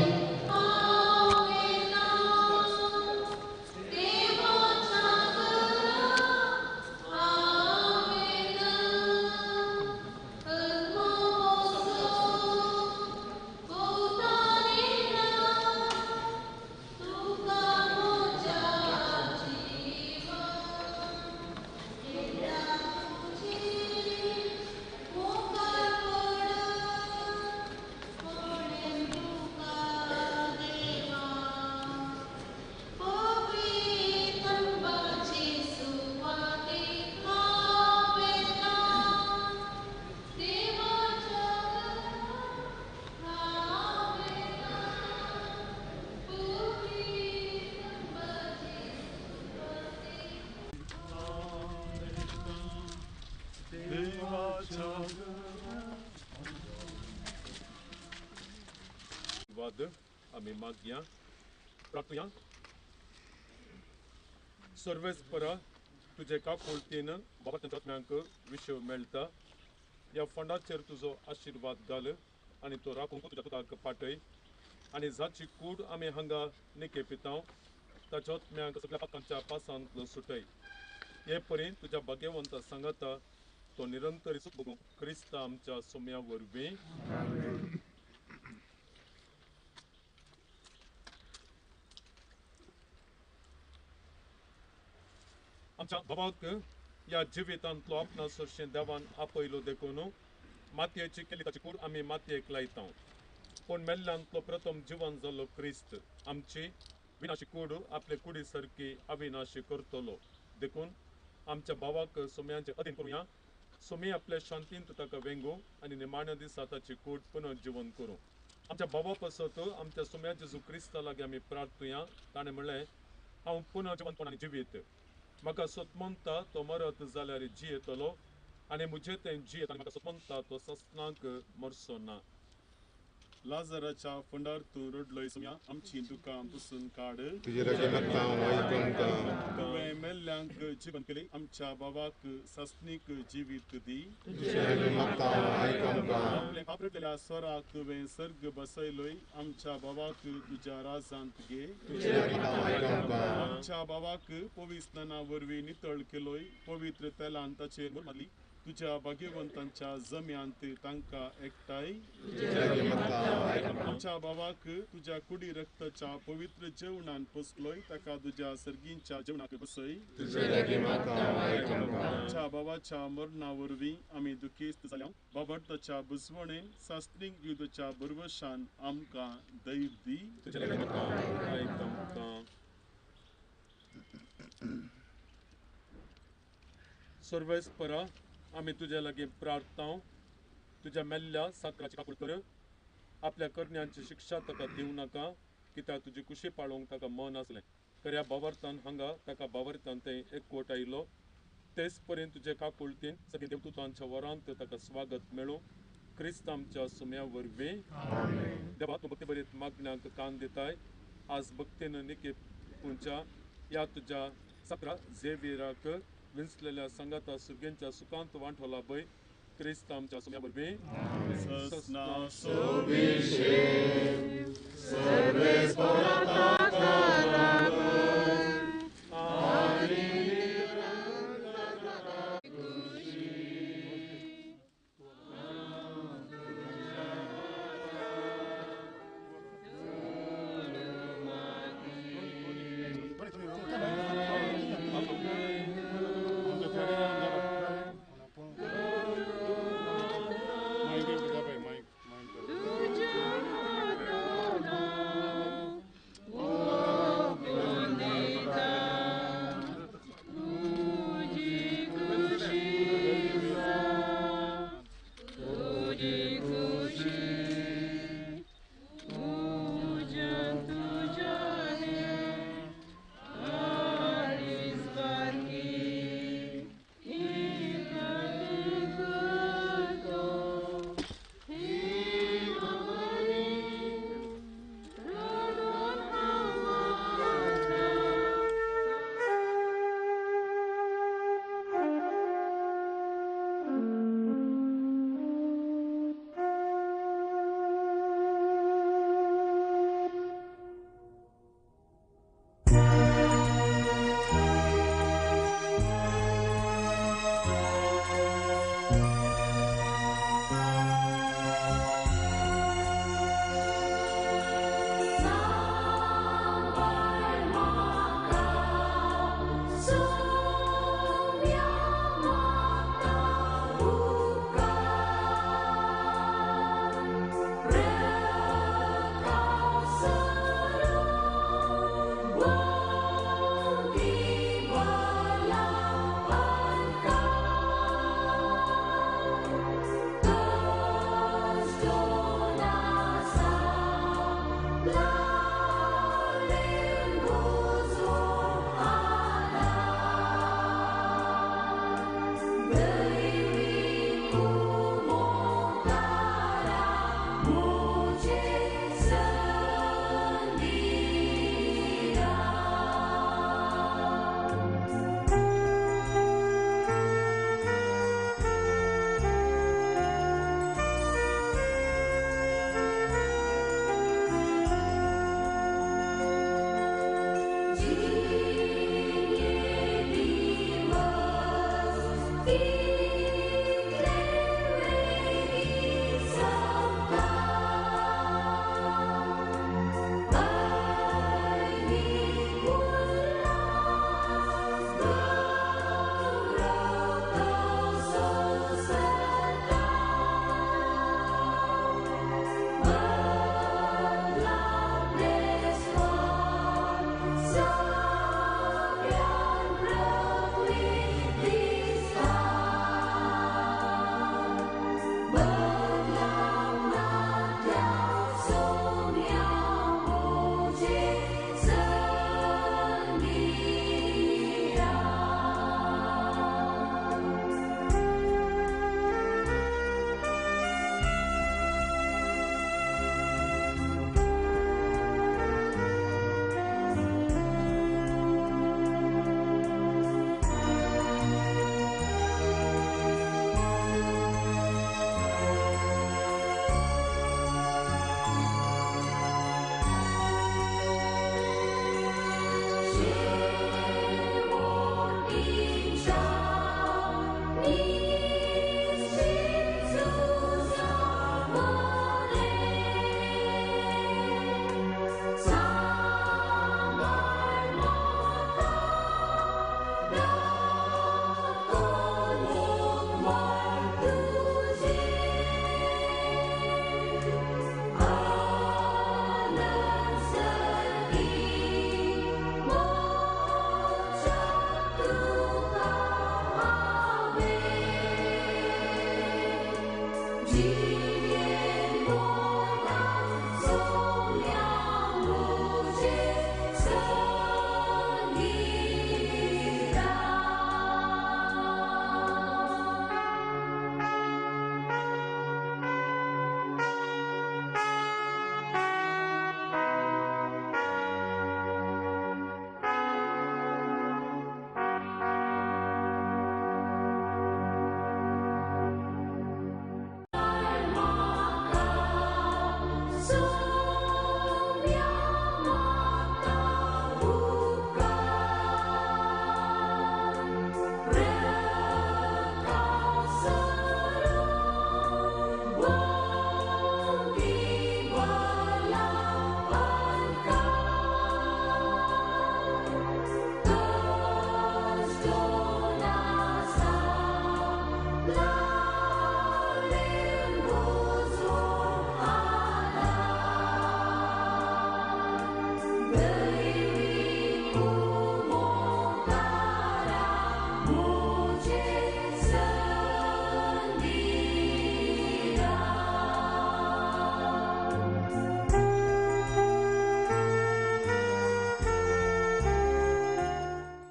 वाद आमी मागया प्रार्थया. सर्वेस्परा तुजे काकुळतीन बाबा त्यांच्या आत्म्यांक विशव मेळटा. ह्या फंडाचेर तुजो आशिर्वाद घाल आनी तो राखूंक तुज्या पुताक पाठय आनी जाची कूड आमी हांगा निकेपितांव ताच्या आत्म्यांक सगळ्या पापांच्या पासांत सुटय. हे परी तुज्या भाग्यवंत सांगाता तो निरंतर सुख बघू क्रिस्त आमच्या सोम्या वरवीं आमच्या भावाक या जिवितांतलो आपणा सरशें देवान आपयलो देखून मातयेची केली ताची कूड आमी मातयेक लायता पूण मेल्ल्यांतलो प्रथम जिवन जाल्लो क्रिस्त आमची विनाशी कूड आपले कुडी सारकी अविनाशी करतलो देखून आमच्या भावाक सोम्यांचे अधीन करूया सोमी आपल्या शांतींत ताका वेंगू आनी निमाण्या दिसा ताची कूड पुनर्जीवन करूं आमच्या भावा पासत आमच्या सोम्या जेजू क्रिस्ता लागीं आमी प्रार्थुया ताणें म्हणलें हांव पुनर्जीवनपणान जिवीत म्हाका सतमंता तो मरत जाल्यार जियेतलो आनी म्हजे तें जियेत आनी म्हाका सतमंता तो ससनाक मरचो ना लाजराच्या फंडार तूं रडलोय सोम्या आमची दुकां पुसून काड तुवें मेल्ल्यांक जिवन केली आमच्या बाबाक ससनीक जिवीत दी आपले आपरटलेल्या स्वराक तुवें सर्ग बसयलोय आमच्या बाबाक तुज्या राजांत घे आमच्या बाबाक पवित्र स्नाना वरवीं नितळ केलोय पवित्र तेलान ताचेर मारली तुझ्या भाग्यवंतांच्या जम्यांत तांकां एकठांय आमच्या बाबाक तुझ्या कुडी रक्ताच्या पवित्र जेवणान पोसलोय ताका तुझ्या सर्गींच्या जेवणाक बसय आमच्या बाबाच्या मरणा वरवीं आमी दुखेस्त जाल्या बाबताच्या बुजवणेन सास्त्रीक युद्धाच्या बरवशान आमकां दैव दी सर्वेस्परा आमी तुजे लागीं प्रार्थना तुज्या मेल्ल्या साकराची काकूळ कर आपल्या करण्यांची शिक्षा ताका दिवं नाका कित्याक तुजी कुशी पाळोवंक ताका मन आसलें खऱ्या बावर्तान हांगा ताका बावर्तान तें एकवट आयलो तेच पर्यंत तुजे काकुळतीन सगळ्या देवदूतांच्या वरांत ताका स्वागत मेळूं क्रिस्त आमच्या सुम्या वरवीं देवा तूं भक्ती बरीत मागण्यांक कान दिताय आज भक्तीन निके पुंच्या या तुज्या साकरा झेवियराक विंचलेल्या संगाता सुर्गेंच्या सुकांत वांठोला पळय क्रिस्त आमच्या सुम्या वरवीं ससना सोविशे सर्वेस्पराता